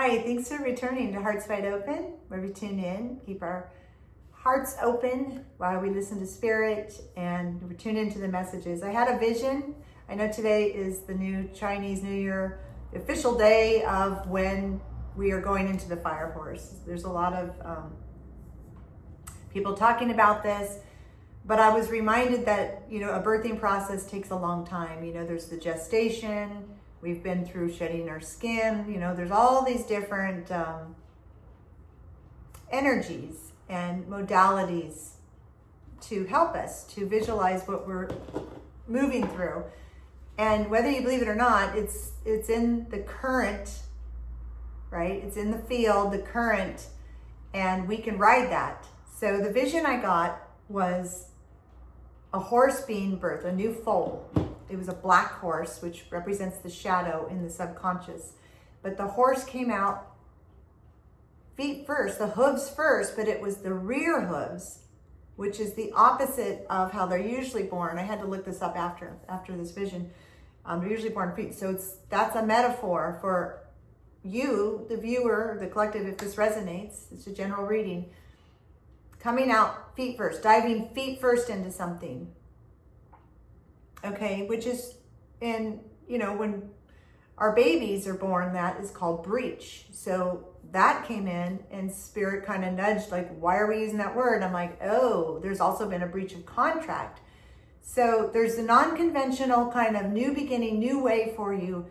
Hi, thanks for returning to Hearts Wide Open, where we tune in, keep our hearts open while we listen to Spirit and we tune into the messages. I had a vision. I know today is the new Chinese New Year, the official day of when we are going into the fire horse. There's a lot of people talking about this, but I was reminded that, a birthing process takes a long time. There's the gestation. We've been through shedding our skin, there's all these different energies and modalities to help us to visualize what we're moving through. And whether you believe it or not, it's in the current, right? It's in the field, the current, and we can ride that. So the vision I got was a horse being birthed, a new foal. It was a black horse, which represents the shadow in the subconscious. But the horse came out feet first, the hooves first, but it was the rear hooves, which is the opposite of how they're usually born. I had to look this up after this vision. They're usually born feet. So that's a metaphor for you, the viewer, the collective, if this resonates. It's a general reading. Coming out feet first, diving feet first into something. Okay, which is when our babies are born, that is called breach. So that came in and Spirit kind of nudged, like, why are we using that word? I'm like, oh, there's also been a breach of contract. So there's a non-conventional kind of new beginning, new way for you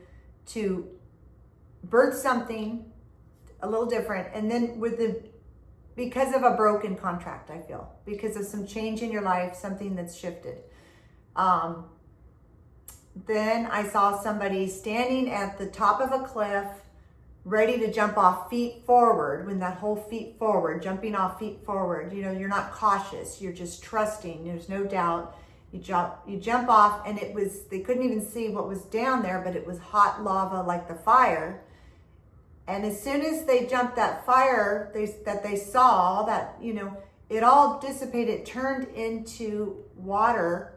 to birth something a little different. And then because of a broken contract, I feel, because of some change in your life, something that's shifted. Then I saw somebody standing at the top of a cliff, ready to jump off feet forward. When that whole feet forward, jumping off feet forward, you're not cautious, you're just trusting. There's no doubt. You jump off, and they couldn't even see what was down there, but it was hot lava like the fire. And as soon as they jumped that fire, they saw that, it all dissipated, turned into water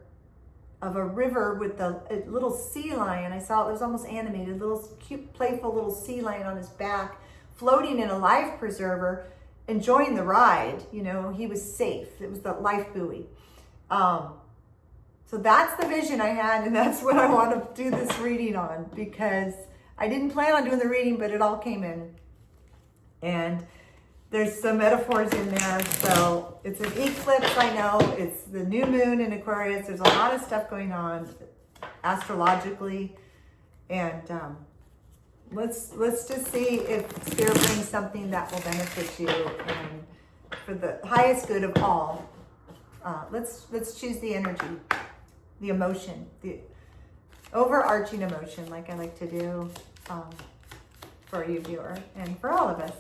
of a river with a little sea lion. I saw it was almost animated, a little cute, playful little sea lion on his back, floating in a life preserver, enjoying the ride. He was safe. It was the life buoy. So that's the vision I had, and that's what I want to do this reading on, because I didn't plan on doing the reading, but it all came in. And there's some metaphors in there. So it's an eclipse, I know. It's the new moon in Aquarius. There's a lot of stuff going on astrologically. And let's just see if Spirit brings something that will benefit you and for the highest good of all. Let's choose the energy, the emotion, the overarching emotion, like I like to do for you, viewer, and for all of us.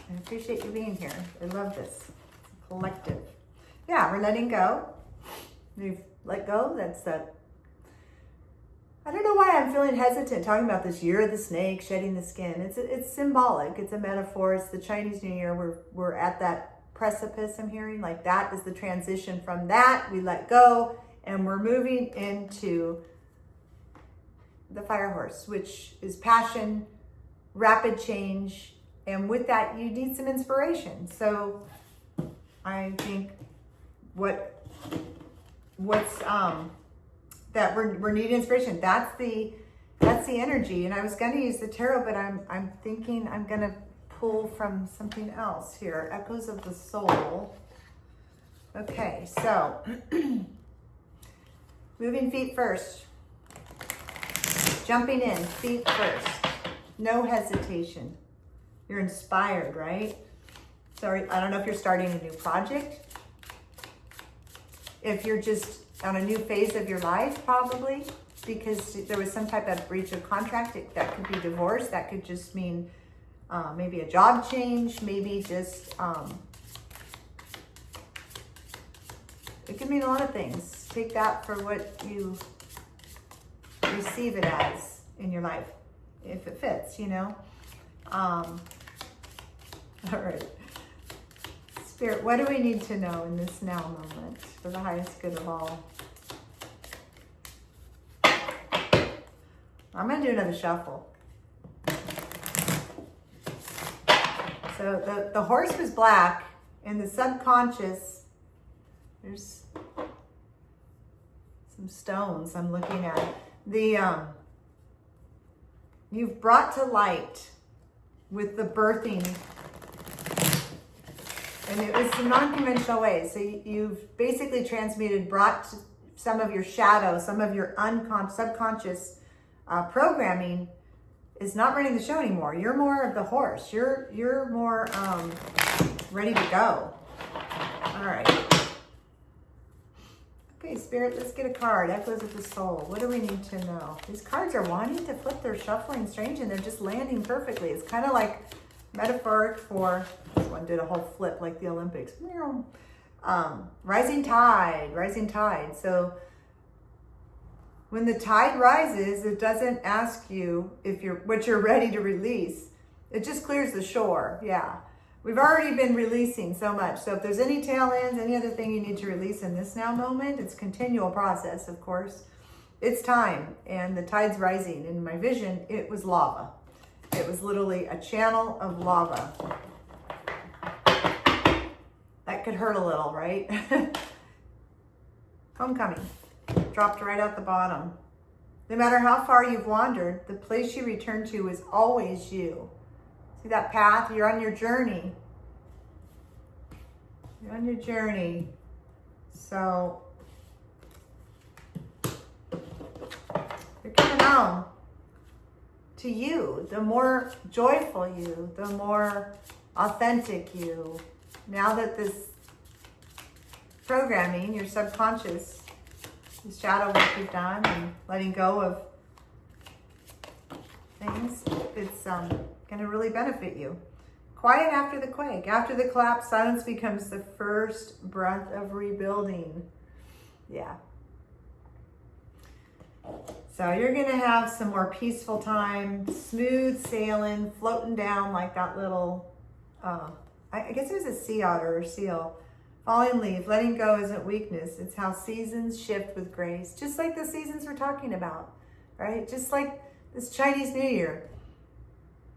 I appreciate you being here. I love this. It's a collective. Yeah, we're letting go. We've let go. That's that. I don't know why I'm feeling hesitant talking about this year of the snake, shedding the skin. It's symbolic. It's a metaphor. It's the Chinese New Year. We're at that precipice, I'm hearing. Like, that is the transition from that. We let go, and we're moving into the fire horse, which is passion, rapid change. And with that, you need some inspiration. So I think what's that we're needing inspiration. That's the energy. And I was going to use the tarot, but I'm thinking I'm going to pull from something else here. Echoes of the Soul. Okay, so moving feet first. Jumping in, feet first. No hesitation. You're inspired, right? Sorry, I don't know if you're starting a new project. If you're just on a new phase of your life, probably, because there was some type of breach of contract. That could be divorce. That could just mean maybe a job change. Maybe just, it could mean a lot of things. Take that for what you receive it as in your life, if it fits, All right. Spirit, what do we need to know in this now moment for the highest good of all? I'm going to do another shuffle. So the horse was black, and the subconscious, there's some stones I'm looking at. You've brought to light with the birthing, and it was a non-conventional way. So you've basically transmuted, brought some of your shadow, some of your subconscious programming is not running the show anymore. You're more of the horse. You're more ready to go. All right. Okay, Spirit, let's get a card. Echoes of the Soul. What do we need to know? These cards are wanting to flip. They're shuffling strange, and they're just landing perfectly. It's kind of like metaphoric for, this one did a whole flip like the Olympics. Rising tide, rising tide. So when the tide rises, it doesn't ask you what you're ready to release. It just clears the shore. Yeah. We've already been releasing so much. So if there's any tail ends, any other thing you need to release in this now moment, it's a continual process, of course. It's time, and the tide's rising. In my vision, it was lava. It was literally a channel of lava. That could hurt a little, right? Homecoming. Dropped right out the bottom. No matter how far you've wandered, the place you return to is always you. See that path? You're on your journey. You're on your journey. So you're coming home to you. The more joyful you, the more authentic you. Now that this programming, your subconscious, the shadow work you've done and letting go of things, it's going to really benefit you. Quiet after the quake. After the collapse, silence becomes the first breath of rebuilding. Yeah. So you're going to have some more peaceful time, smooth sailing, floating down like that little, I guess it was a sea otter or seal. Falling leaf, letting go isn't weakness. It's how seasons shift with grace. Just like the seasons we're talking about, right? Just like this Chinese New Year.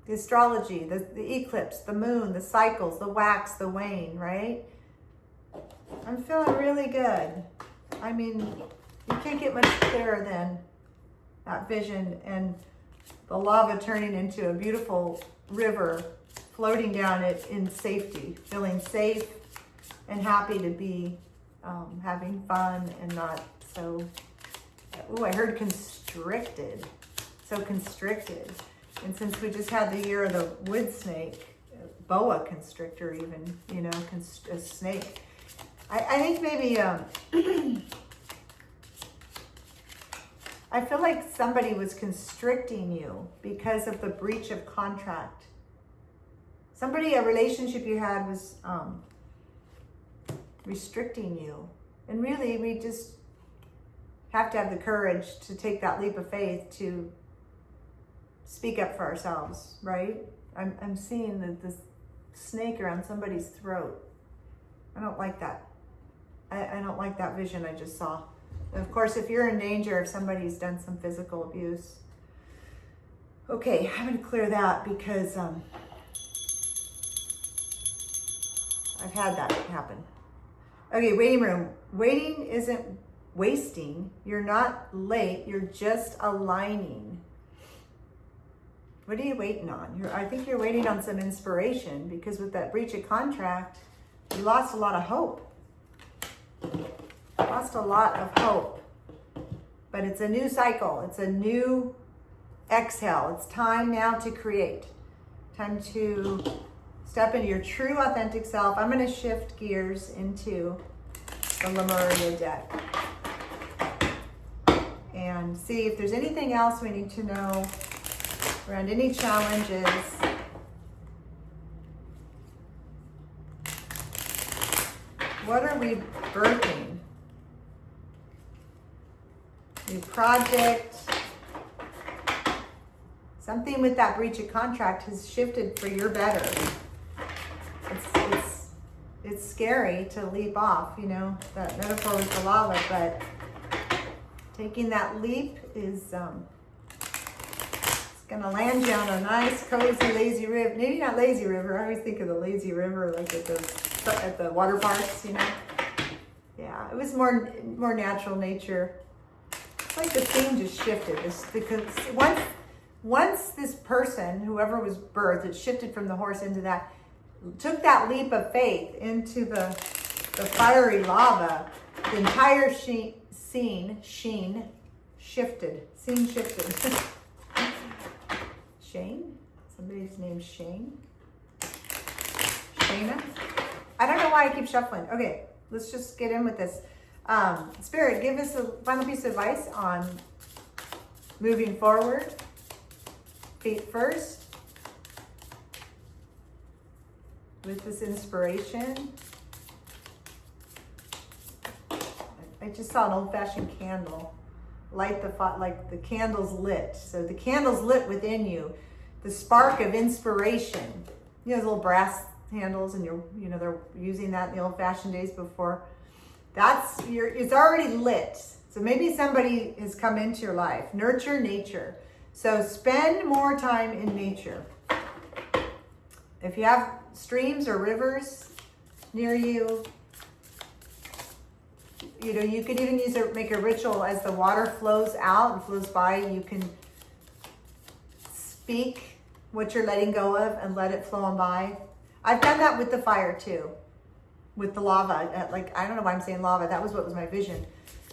The astrology, the eclipse, the moon, the cycles, the wax, the wane, right? I'm feeling really good. I mean, you can't get much clearer than that vision and the lava turning into a beautiful river, floating down it in safety, feeling safe and happy to be having fun and not so, oh, I heard constricted, so constricted. And since we just had the year of the wood snake, boa constrictor even, you know, a snake. I think maybe, I feel like somebody was constricting you because of the breach of contract. A relationship you had was restricting you. And really, we just have to have the courage to take that leap of faith to speak up for ourselves, right? I'm seeing this snake around somebody's throat. I don't like that. I don't like that vision I just saw. And of course, if you're in danger, if somebody's done some physical abuse. Okay, I'm gonna clear that because I've had that happen. Okay, waiting room. Waiting isn't wasting. You're not late, you're just aligning. What are you waiting on? I think you're waiting on some inspiration because with that breach of contract, you lost a lot of hope. Lost a lot of hope. But it's a new cycle. It's a new exhale. It's time now to create. Time to step into your true authentic self. I'm going to shift gears into the Lemuria deck and see if there's anything else we need to know around any challenges. What are we birthing? New project. Something with that breach of contract has shifted for your better. It's scary to leap off, you know, that metaphor with the lava, but taking that leap is gonna land you on a nice, cozy, lazy river. Maybe not lazy river. I always think of the lazy river like at the water parks, you know. Yeah, it was more natural nature. It's like the scene just shifted. Because once this person, whoever was birthed, it shifted from the horse into that, took that leap of faith into the fiery lava. The entire scene shifted. Scene shifted. Shane? Somebody's name's Shane? Shayna? I don't know why I keep shuffling. Okay, let's just get in with this. Spirit, give us a final piece of advice on moving forward. Feet first. With this inspiration. I just saw an old-fashioned candle. Light like the candle's lit. So the candle's lit within you. The spark of inspiration. You know those little brass handles, and they're using that in the old-fashioned days before. It's already lit. So maybe somebody has come into your life. Nurture nature. So spend more time in nature. If you have streams or rivers near you, you could even make a ritual as the water flows out and flows by. You can speak what you're letting go of and let it flow on by. I've done that with the fire too, with the lava. I don't know why I'm saying lava. That was what was my vision.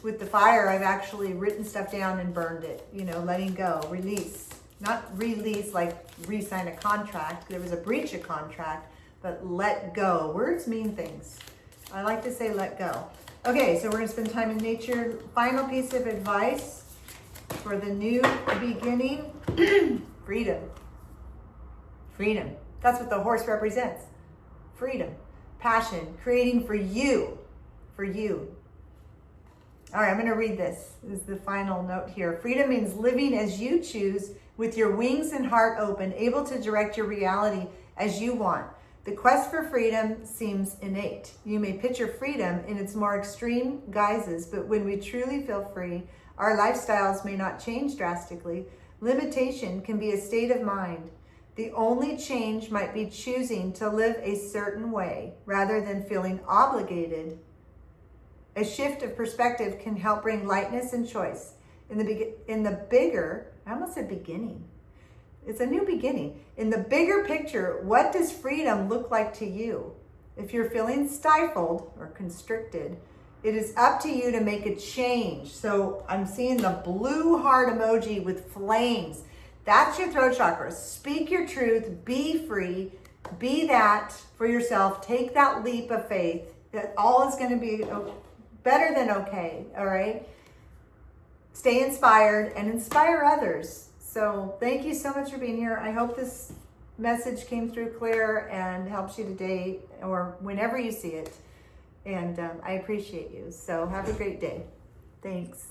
With the fire, I've actually written stuff down and burned it. Letting go, release. Not release like re-sign a contract. There was a breach of contract, but let go. Words mean things. I like to say let go. Okay, so we're going to spend time in nature. Final piece of advice for the new beginning. Freedom. Freedom. That's what the horse represents. Freedom. Passion. Creating for you. For you. All right, I'm going to read this. This is the final note here. Freedom means living as you choose, with your wings and heart open, able to direct your reality as you want. The quest for freedom seems innate. You may picture freedom in its more extreme guises, but when we truly feel free, our lifestyles may not change drastically. Limitation can be a state of mind. The only change might be choosing to live a certain way rather than feeling obligated. A shift of perspective can help bring lightness and choice. In the bigger, I almost said beginning. It's a new beginning. In the bigger picture, what does freedom look like to you? If you're feeling stifled or constricted, it is up to you to make a change. So I'm seeing the blue heart emoji with flames. That's your throat chakra. Speak your truth. Be free. Be that for yourself. Take that leap of faith that all is going to be better than okay. All right. Stay inspired and inspire others. So thank you so much for being here. I hope this message came through clear and helps you today or whenever you see it. And I appreciate you. So have a great day. Thanks.